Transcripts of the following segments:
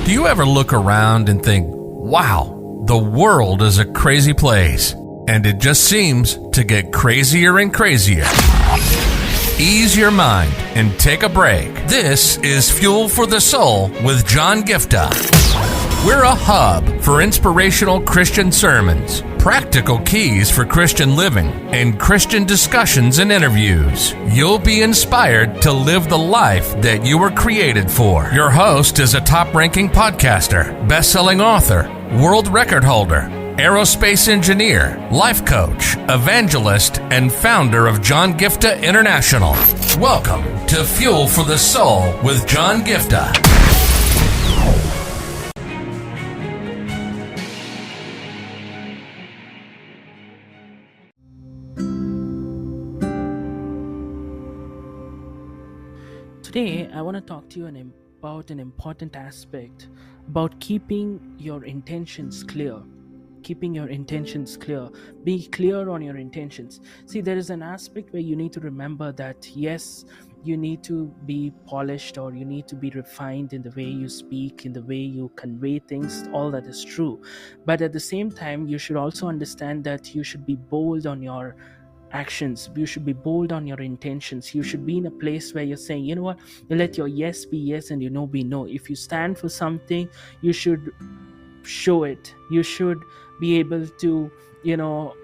Do you ever look around and think, wow, the world is a crazy place, and it just seems to get crazier and crazier? Ease your mind and take a break. This is Fuel for the Soul with John Giftah. We're a hub for inspirational Christian sermons, practical keys for Christian living, and Christian discussions and interviews. You'll be inspired to live the life that you were created for. Your host is a top-ranking podcaster, best-selling author, world record holder, aerospace engineer, life coach, evangelist, and founder of John Giftah International. Welcome to Fuel for the Soul with John Giftah. Today, I want to talk to you about an important aspect about keeping your intentions clear. Keeping your intentions clear. Be clear on your intentions. See, there is an aspect where you need to remember that, yes, you need to be polished or you need to be refined in the way you speak, in the way you convey things. All that is true. But at the same time, you should also understand that you should be bold on your actions. You should be bold on your intentions. You should be in a place where you're saying, you know what, you let your yes be yes and your no be no. If you stand for something, you should show it. You should be able to,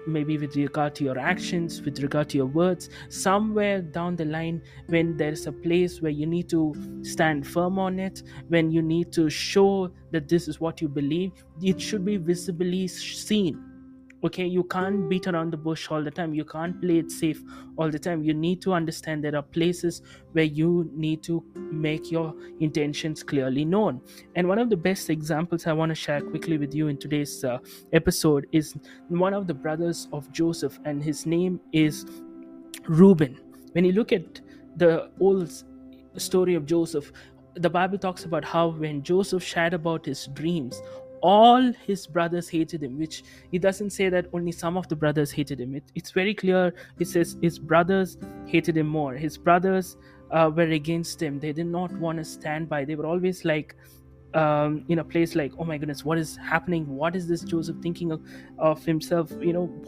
maybe with regard to your actions, with regard to your words, somewhere down the line, when there's a place where you need to stand firm on it, when you need to show that this is what you believe, it should be visibly seen. Okay, you can't beat around the bush all the time. You can't play it safe all the time. You need to understand there are places where you need to make your intentions clearly known. And one of the best examples I want to share quickly with you in today's episode is one of the brothers of Joseph, and his name is Reuben. When you look at the old story of Joseph, the Bible talks about how when Joseph shared about his dreams, all his brothers hated him, which it doesn't say that only some of the brothers hated him. It's very clear. It says his brothers hated him more. His brothers were against him. They did not want to stand by. They were always like in a place like, oh my goodness, what is happening? What is this Joseph thinking of himself?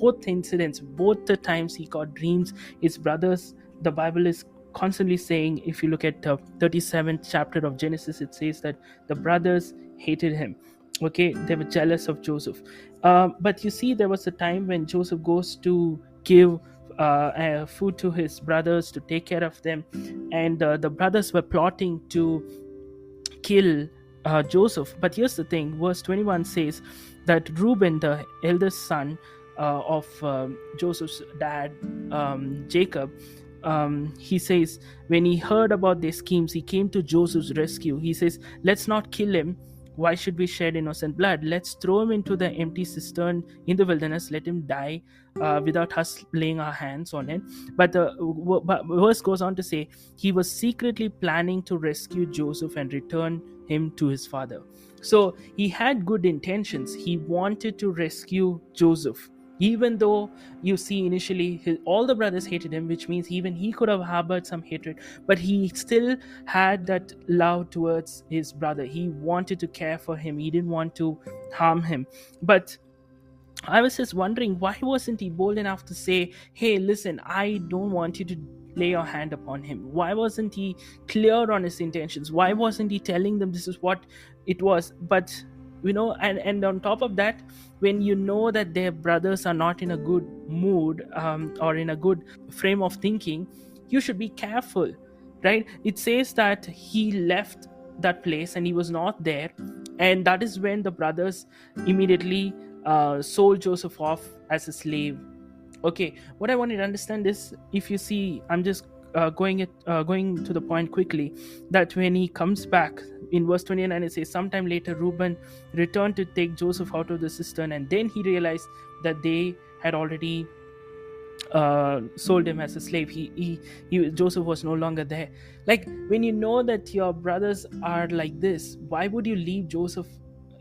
Both incidents, both the times he got dreams, his brothers, the Bible is constantly saying, if you look at the 37th chapter of Genesis, it says that the brothers hated him. Okay, they were jealous of Joseph. But you see, there was a time when Joseph goes to give food to his brothers to take care of them, and the brothers were plotting to kill Joseph. But here's the thing, verse 21 says that Reuben, the eldest son of Joseph's dad, Jacob, he says, when he heard about their schemes, he came to Joseph's rescue. He says, let's not kill him. Why should we shed innocent blood? Let's throw him into the empty cistern in the wilderness. Let him die without us laying our hands on him. But the verse goes on to say, he was secretly planning to rescue Joseph and return him to his father. So he had good intentions. He wanted to rescue Joseph. Even though you see initially all the brothers hated him, which means even he could have harbored some hatred, but he still had that love towards his brother. He wanted to care for him. He didn't want to harm him. But I was just wondering, why wasn't he bold enough to say, hey, listen, I don't want you to lay your hand upon him? Why wasn't he clear on his intentions? Why wasn't he telling them this is what it was? But and on top of that, when you know that their brothers are not in a good mood or in a good frame of thinking, you should be careful, right? It says that he left that place and he was not there, and that is when the brothers immediately sold Joseph off as a slave. Okay, what I want you to understand is, if you see, I'm just going to the point quickly, that when he comes back in verse 29, it says, sometime later Reuben returned to take Joseph out of the cistern, and then he realized that they had already sold him as a slave. Joseph was no longer there. Like, when you know that your brothers are like this, why would you leave Joseph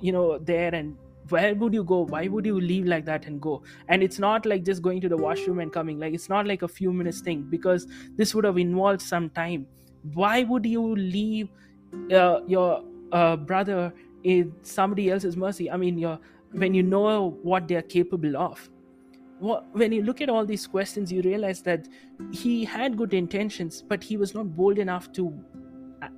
there, and where would you go? Why would you leave like that and go? And it's not like just going to the washroom and coming. Like, it's not like a few minutes thing, because this would have involved some time. Why would you leave your brother in somebody else's mercy. I mean, when you know what they're capable of. When you look at all these questions, you realize that he had good intentions, but he was not bold enough to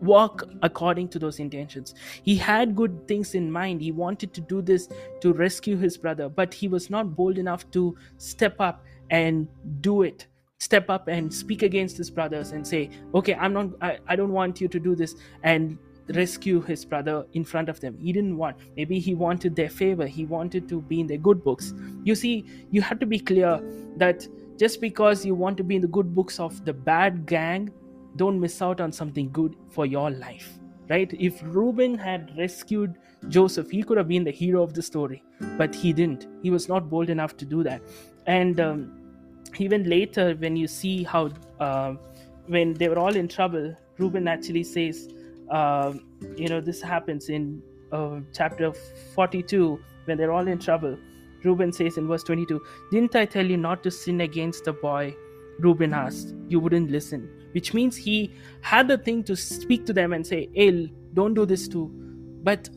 walk according to those intentions. He had good things in mind. He wanted to do this to rescue his brother, but he was not bold enough to step up and do it. Step up and speak against his brothers and say, okay, I don't want you to do this, and rescue his brother in front of them. He didn't want. Maybe he wanted their favor. He wanted to be in their good books. You see, you have to be clear that just because you want to be in the good books of the bad gang, don't miss out on something good for your life, right? If Reuben had rescued Joseph, he could have been the hero of the story, but he didn't. He was not bold enough to do that. And even later, when you see how when they were all in trouble, Reuben actually says, this happens in chapter 42, when they're all in trouble. Reuben says in verse 22, "Didn't I tell you not to sin against the boy?" Reuben asked. "You wouldn't listen." Which means he had the thing to speak to them and say, hey, don't do this too. But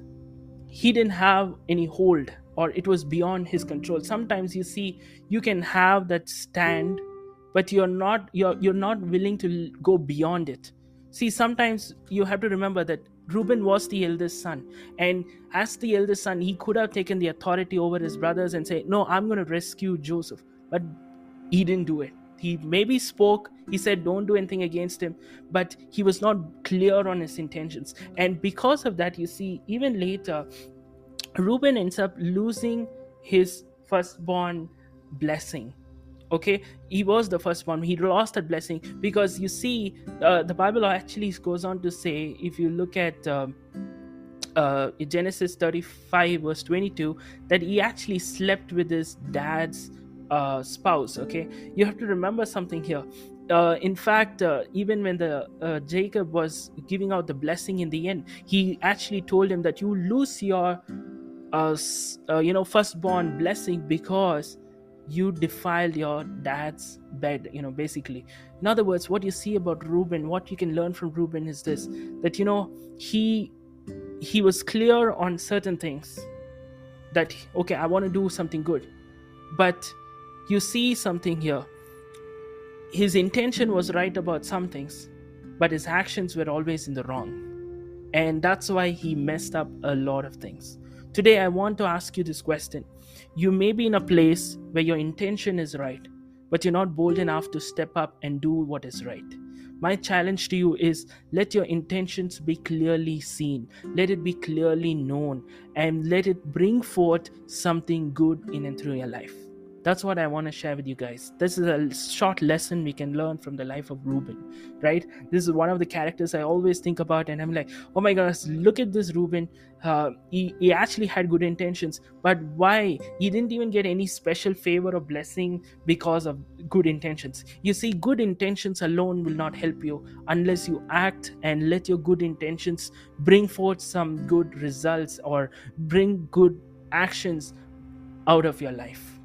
he didn't have any hold, or it was beyond his control. Sometimes you see, you can have that stand, but you're not willing to go beyond it. See, sometimes you have to remember that Reuben was the eldest son, and as the eldest son, he could have taken the authority over his brothers and say, no, I'm going to rescue Joseph. But he didn't do it. He maybe spoke, he said don't do anything against him, but he was not clear on his intentions. And because of that, you see, even later, Reuben ends up losing his firstborn blessing. Okay, he was the firstborn. He lost that blessing because you see, the Bible actually goes on to say, if you look at Genesis 35 verse 22, that he actually slept with his dad's spouse. Okay, you have to remember something here. In fact, even when the Jacob was giving out the blessing in the end, he actually told him that you lose your firstborn blessing because you defiled your dad's bed, basically. In other words, what you see about Reuben, what you can learn from Reuben is this, that he was clear on certain things, that okay, I want to do something good. But you see something here, his intention was right about some things, but his actions were always in the wrong, and that's why he messed up a lot of things. Today I want to ask you this question. You may be in a place where your intention is right, but you're not bold enough to step up and do what is right. My challenge to you is, let your intentions be clearly seen, let it be clearly known, and let it bring forth something good in and through your life. That's what I want to share with you guys. This is a short lesson we can learn from the life of Reuben, right? This is one of the characters I always think about, and I'm like, oh my gosh, look at this Reuben. He actually had good intentions, but why? He didn't even get any special favor or blessing because of good intentions. You see, good intentions alone will not help you unless you act and let your good intentions bring forth some good results or bring good actions out of your life.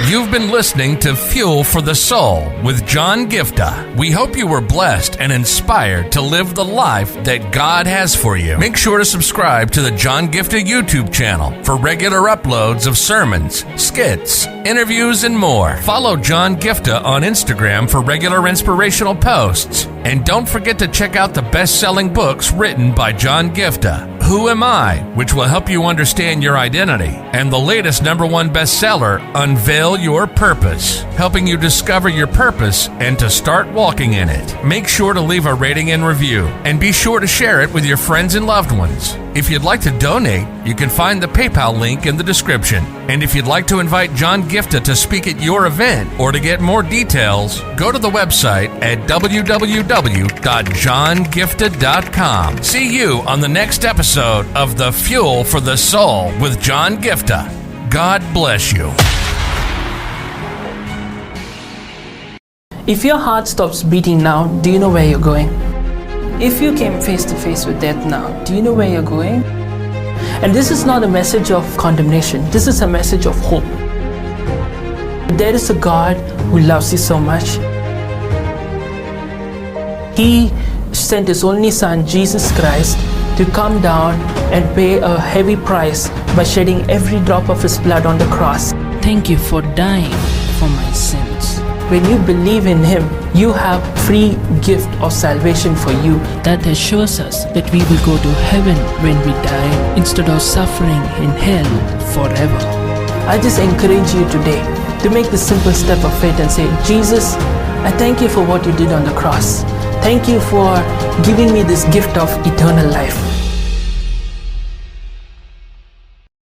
You've been listening to Fuel for the Soul with John Giftah. We hope you were blessed and inspired to live the life that God has for you. Make sure to subscribe to the John Giftah YouTube channel for regular uploads of sermons, skits, interviews, and more. Follow John Giftah on Instagram for regular inspirational posts. And don't forget to check out the best-selling books written by John Giftah, Who Am I?, which will help you understand your identity, and the latest #1 bestseller, Unveil Your Purpose, helping you discover your purpose and to start walking in it. Make sure to leave a rating and review, and be sure to share it with your friends and loved ones. If you'd like to donate, you can find the PayPal link in the description. And if you'd like to invite John Giftah to speak at your event or to get more details, go to the website at www.johngiftah.com. See you on the next episode of The Fuel for the Soul with John Giftah. God bless you. If your heart stops beating now, do you know where you're going? If you came face to face with death now, do you know where you're going? And this is not a message of condemnation. This is a message of hope. There is a God who loves you so much. He sent His only Son, Jesus Christ, to come down and pay a heavy price by shedding every drop of His blood on the cross. Thank you for dying for my sins. When you believe in Him, you have free gift of salvation for you. That assures us that we will go to heaven when we die instead of suffering in hell forever. I just encourage you today to make the simple step of faith and say, Jesus, I thank you for what you did on the cross. Thank you for giving me this gift of eternal life.